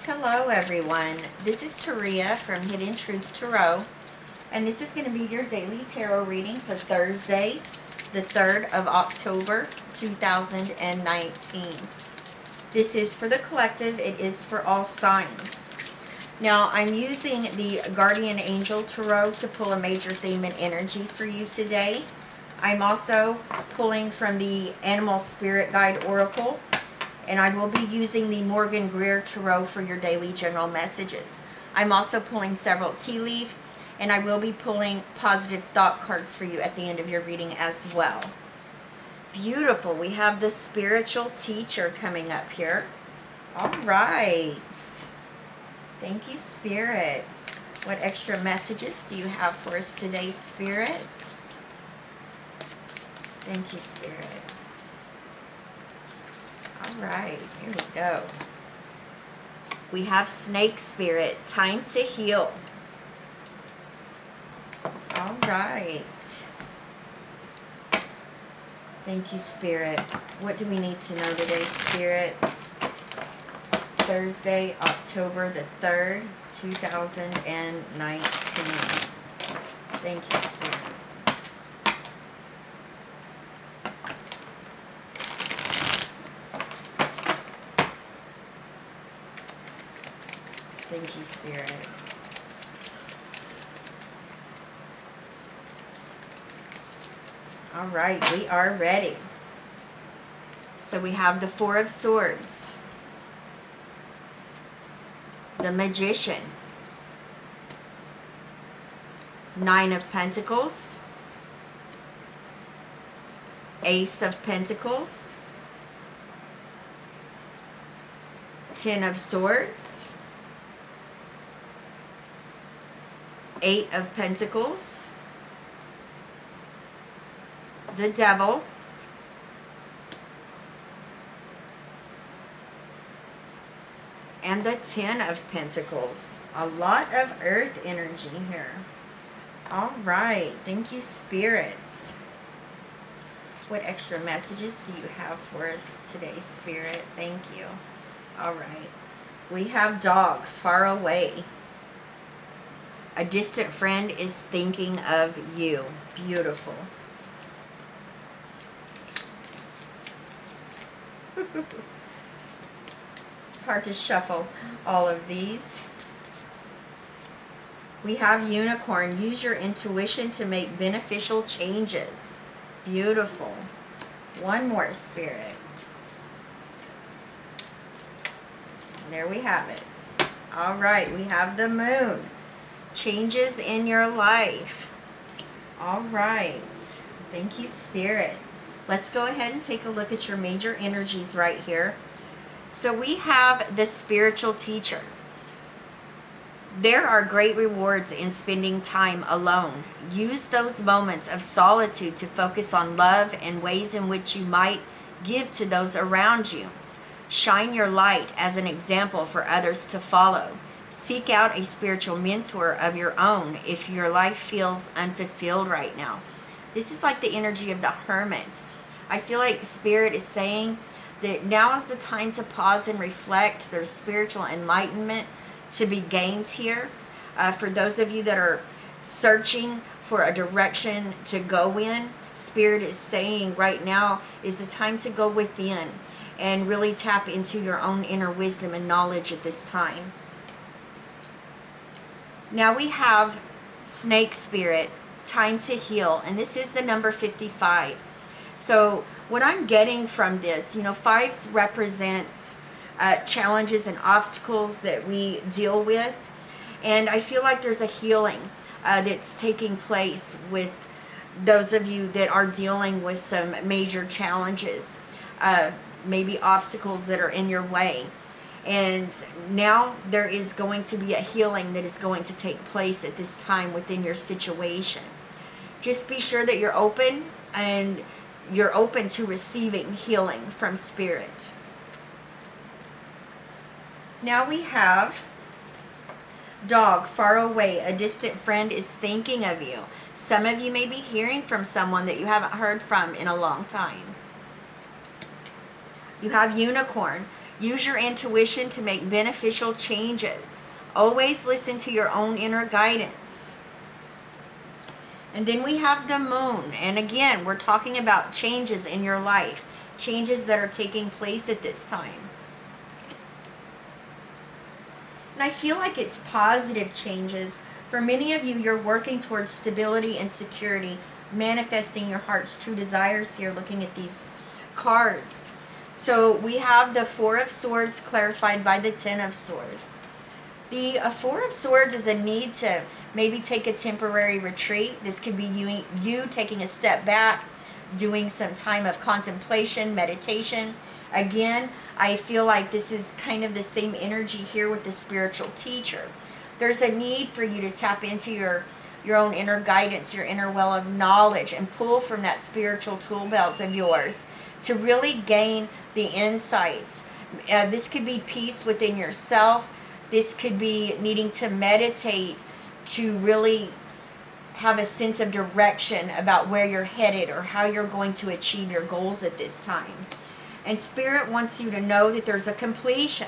Hello everyone, this is TARIA from Hidden Truth Tarot, and this is going to be your daily tarot reading for Thursday, the 3rd of October, 2019. This is for the collective, it is for all signs. Now, I'm using the Guardian Angel Tarot to pull a major theme and energy for you today. I'm also pulling from the Animal Spirit Guide Oracle, and I will be using the Morgan Greer Tarot for your daily general messages. I'm also pulling several tea leaf, and I will be pulling positive thought cards for you at the end of your reading as well. Beautiful. We have the spiritual teacher coming up here. All right. Thank you, Spirit. What extra messages do you have for us today, Spirit? Thank you, Spirit. All right, here we go. We have Snake Spirit, time to heal. All right. Thank you, Spirit. What do we need to know today, Spirit? Thursday, October the 3rd, 2019. Thank you, Spirit. Thank you, Spirit. All right, we are ready. So we have the Four of Swords, the Magician, Nine of Pentacles, Ace of Pentacles, Ten of Swords, Eight of Pentacles, the Devil, and the Ten of Pentacles. A lot of earth energy here. All right. Thank you, Spirits. What extra messages do you have for us today, Spirit? Thank you. All right. We have Dog, far away. A distant friend is thinking of you. Beautiful. It's hard to shuffle all of these. We have Unicorn. Use your intuition to make beneficial changes. Beautiful. One more, Spirit. There we have it. All right, we have the Moon. Changes in your life. All right. Thank you, Spirit. Let's go ahead and take a look at your major energies right here. So we have the spiritual teacher. There are great rewards in spending time alone. Use those moments of solitude to focus on love and ways in which you might give to those around you. Shine your light as an example for others to follow. Seek out a spiritual mentor of your own if your life feels unfulfilled right now. This is like the energy of the Hermit. I feel like Spirit is saying that now is the time to pause and reflect. There's spiritual enlightenment to be gained here. For those of you that are searching for a direction to go in, Spirit is saying right now is the time to go within and really tap into your own inner wisdom and knowledge at this time. Now we have Snake Spirit, time to heal, and this is the number 55. So what I'm getting from this, you know, fives represent challenges and obstacles that we deal with, and I feel like there's a healing that's taking place with those of you that are dealing with some major challenges, maybe obstacles that are in your way. And now there is going to be a healing that is going to take place at this time within your situation. Just be sure that you're open and you're open to receiving healing from Spirit. Now we have Dog, far away. A distant friend is thinking of you. Some of you may be hearing from someone that you haven't heard from in a long time. You have Unicorn. Use your intuition to make beneficial changes. Always listen to your own inner guidance. And then we have the moon. And again, we're talking about changes in your life. Changes that are taking place at this time. And I feel like it's positive changes. For many of you, you're working towards stability and security, manifesting your heart's true desires here, looking at these cards. So we have the Four of Swords clarified by the Ten of Swords. The Four of Swords is a need to maybe take a temporary retreat. This could be you taking a step back, doing some time of contemplation, meditation. Again, I feel like this is kind of the same energy here with the spiritual teacher. There's a need for you to tap into your own inner guidance, your inner well of knowledge, and pull from that spiritual tool belt of yours to really gain the insights. This could be peace within yourself. This could be needing to meditate to really have a sense of direction about where you're headed or how you're going to achieve your goals at this time. And Spirit wants you to know that there's a completion.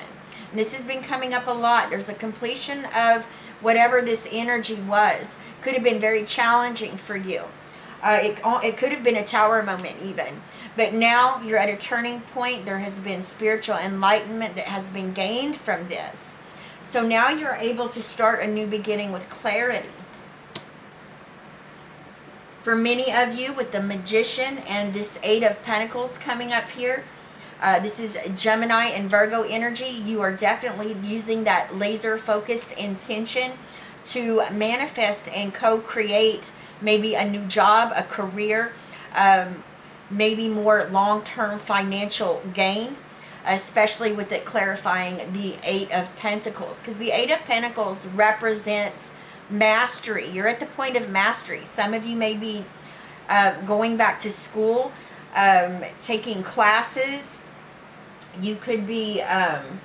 And this has been coming up a lot. There's a completion of whatever this energy was. Could have been very challenging for you. It could have been a tower moment even. But now you're at a turning point. There has been spiritual enlightenment that has been gained from this. So now you're able to start a new beginning with clarity. For many of you, with the Magician and this Eight of Pentacles coming up here, this is Gemini and Virgo energy. You are definitely using that laser-focused intention to manifest and co-create maybe a new job, a career, maybe more long-term financial gain, especially with it clarifying the Eight of Pentacles. Because the Eight of Pentacles represents mastery. You're at the point of mastery. Some of you may be going back to school, taking classes. You could be, I'm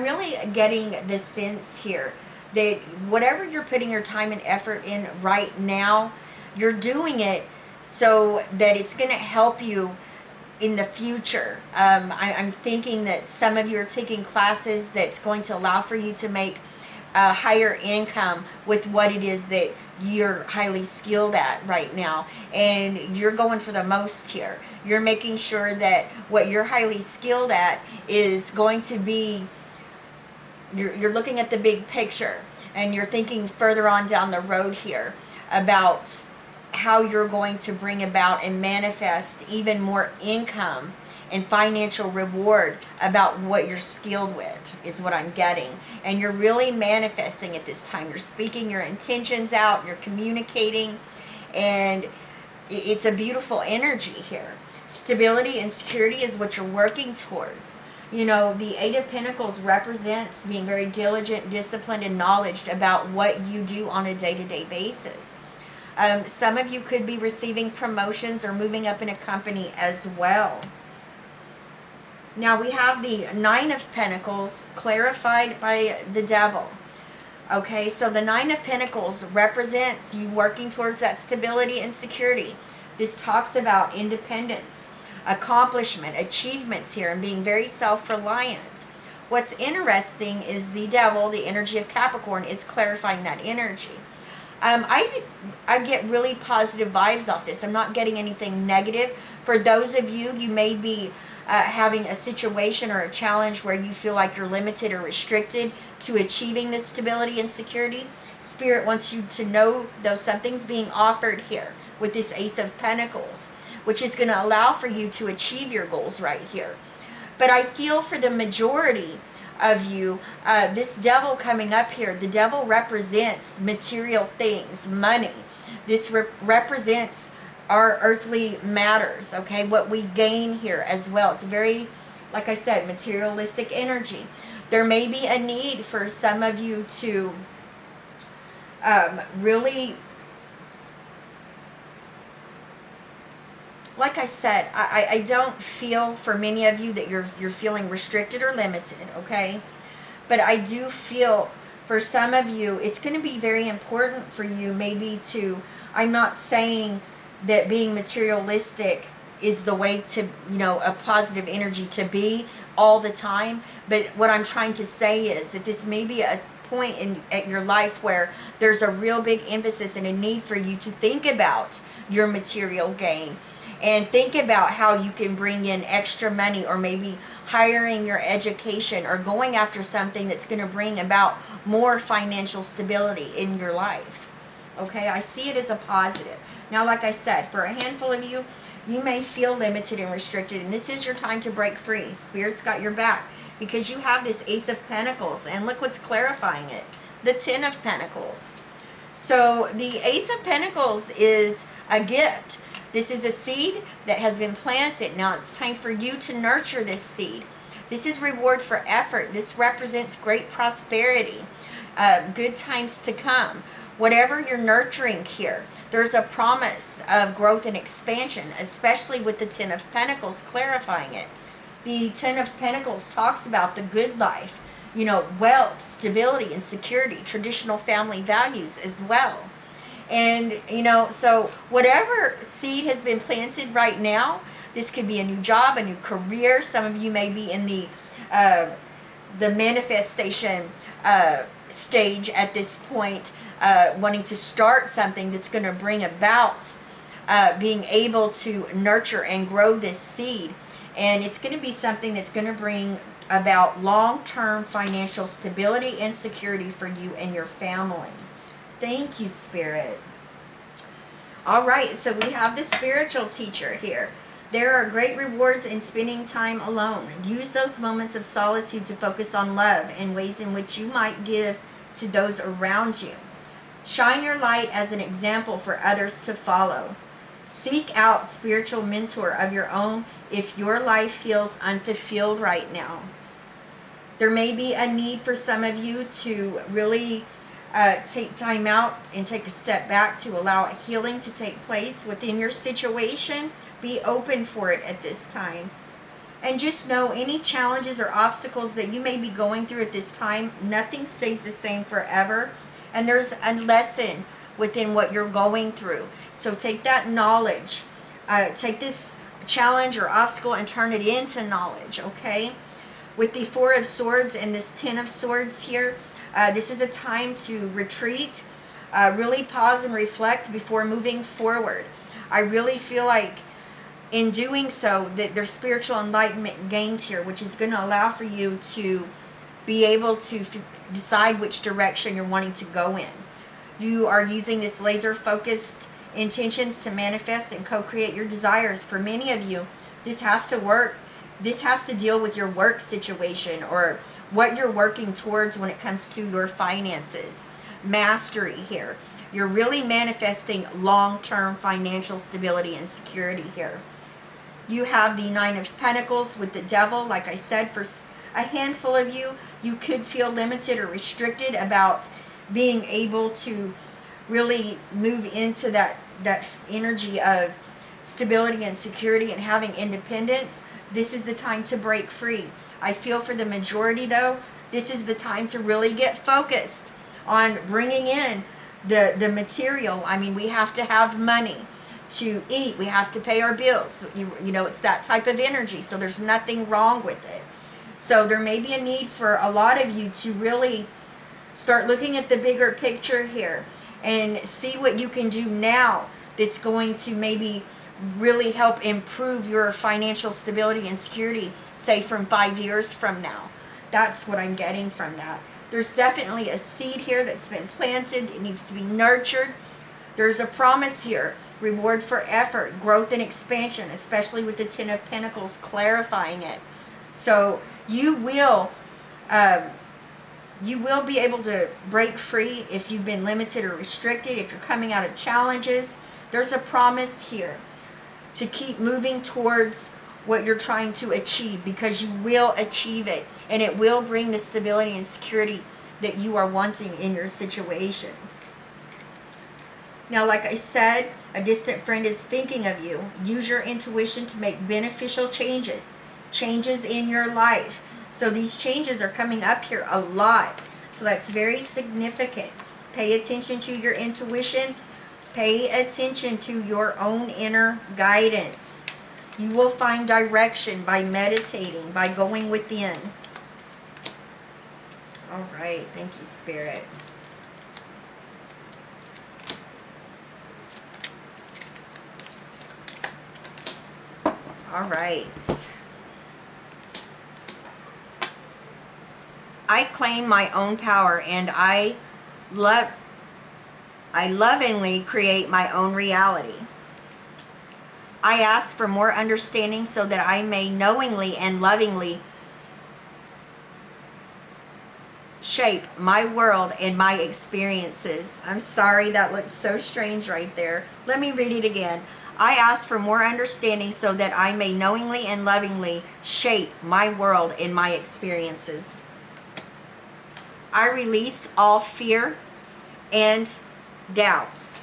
really getting the sense here that whatever you're putting your time and effort in right now, you're doing it so that it's going to help you in the future. I'm thinking that some of you are taking classes that's going to allow for you to make a higher income with what it is that you're highly skilled at right now, and you're going for the most here. You're making sure that what you're highly skilled at is going to be, you're looking at the big picture, and you're thinking further on down the road here about how you're going to bring about and manifest even more income and financial reward about what you're skilled with, is what I'm getting. And you're really manifesting at this time. You're speaking your intentions out, you're communicating, and it's a beautiful energy here. Stability and security is what you're working towards. You know, the Eight of Pentacles represents being very diligent, disciplined, and knowledgeable about what you do on a day-to-day basis. Some of you could be receiving promotions or moving up in a company as well. Now we have the Nine of Pentacles clarified by the Devil. Okay, so the Nine of Pentacles represents you working towards that stability and security. This talks about independence, accomplishment, achievements here, and being very self-reliant. What's interesting is the Devil, the energy of Capricorn, is clarifying that energy. I get really positive vibes off this. I'm not getting anything negative. For those of you, you may be having a situation or a challenge where you feel like you're limited or restricted to achieving this stability and security. Spirit wants you to know, though, something's being offered here with this Ace of Pentacles, which is going to allow for you to achieve your goals right here. But I feel for the majority of you, this Devil coming up here, the Devil represents material things, money. This represents our earthly matters, okay, what we gain here as well. It's very, like I said, materialistic energy. There may be a need for some of you to really, like I said, I don't feel for many of you that you're feeling restricted or limited, okay? But I do feel for some of you, it's going to be very important for you maybe to, I'm not saying that being materialistic is the way to, you know, a positive energy to be, all the time. But what I'm trying to say is that this may be a point at your life where there's a real big emphasis and a need for you to think about your material gain and think about how you can bring in extra money, or maybe hiring your education or going after something that's going to bring about more financial stability in your life. Okay, I see it as a positive. Now, like I said, for a handful of you, you may feel limited and restricted, and this is your time to break free. Spirit's got your back because you have this Ace of Pentacles, and look what's clarifying it, the Ten of Pentacles. So the Ace of Pentacles is a gift. This is a seed that has been planted. Now it's time for you to nurture this seed. This is reward for effort. This represents great prosperity, good times to come. Whatever you're nurturing here, there's a promise of growth and expansion, especially with the Ten of Pentacles clarifying it. The Ten of Pentacles talks about the good life, you know, wealth, stability, and security, traditional family values as well. And, you know, so whatever seed has been planted right now, this could be a new job, a new career. Some of you may be in the manifestation stage at this point, wanting to start something that's going to bring about being able to nurture and grow this seed. And it's going to be something that's going to bring about long-term financial stability and security for you and your family. Thank you, Spirit. All right, so we have the spiritual teacher here. There are great rewards in spending time alone. Use those moments of solitude to focus on love and ways in which you might give to those around you. Shine your light as an example for others to follow. Seek out spiritual mentor of your own if your life feels unfulfilled right now. There may be a need for some of you to really take time out and take a step back to allow a healing to take place within your situation. Be open for it at this time. And just know any challenges or obstacles that you may be going through at this time, nothing stays the same forever. And there's a lesson within what you're going through. So take that knowledge, take this challenge or obstacle and turn it into knowledge, okay? With the Four of Swords and this Ten of Swords here, this is a time to retreat, really pause and reflect before moving forward. I really feel like in doing so that there's spiritual enlightenment gained here, which is going to allow for you to be able to decide which direction you're wanting to go in. You are using this laser focused intentions to manifest and co-create your desires. For many of you, this has to work. This has to deal with your work situation or what you're working towards when it comes to your finances. Mastery here. You're really manifesting long-term financial stability and security here. You have the Nine of Pentacles with the Devil. Like I said, for a handful of you, you could feel limited or restricted about being able to really move into that energy of stability and security and having independence. This is the time to break free. I feel for the majority, though, this is the time to really get focused on bringing in the material. I mean, we have to have money to eat. We have to pay our bills. You know, it's that type of energy, so there's nothing wrong with it. So there may be a need for a lot of you to really start looking at the bigger picture here and see what you can do now that's going to maybe really help improve your financial stability and security, say from 5 years from now. That's what I'm getting from that. There's definitely a seed here that's been planted. It needs to be nurtured. There's a promise here. Reward for effort, growth and expansion, especially with the Ten of Pentacles clarifying it. So you will be able to break free if you've been limited or restricted, if you're coming out of challenges. There's a promise here to keep moving towards what you're trying to achieve, because you will achieve it, and it will bring the stability and security that you are wanting in your situation. Now, like I said, a distant friend is thinking of you. Use your intuition to make beneficial changes in your life. So these changes are coming up here a lot. So that's very significant. Pay attention to your intuition. Pay attention to your own inner guidance. You will find direction by meditating, by going within. All right. Thank you, Spirit. All right. I claim my own power, and I lovingly create my own reality. I ask for more understanding so that I may knowingly and lovingly shape my world and my experiences. I'm sorry, that looked so strange right there. Let me read it again. I ask for more understanding so that I may knowingly and lovingly shape my world and my experiences. I release all fear and doubts.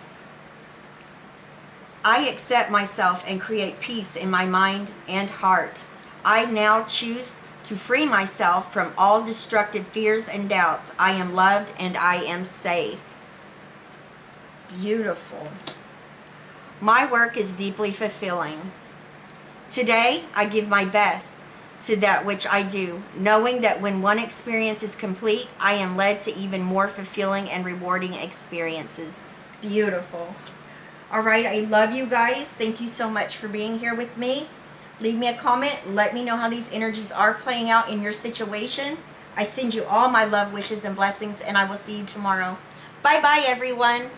I accept myself and create peace in my mind and heart. I now choose to free myself from all destructive fears and doubts. I am loved and I am safe. Beautiful. My work is deeply fulfilling. Today, I give my best to that which I do, knowing that when one experience is complete, I am led to even more fulfilling and rewarding experiences. Beautiful. All right, I love you guys. Thank you so much for being here with me. Leave me a comment. Let me know how these energies are playing out in your situation. I send you all my love, wishes, and blessings, and I will see you tomorrow. Bye-bye, everyone.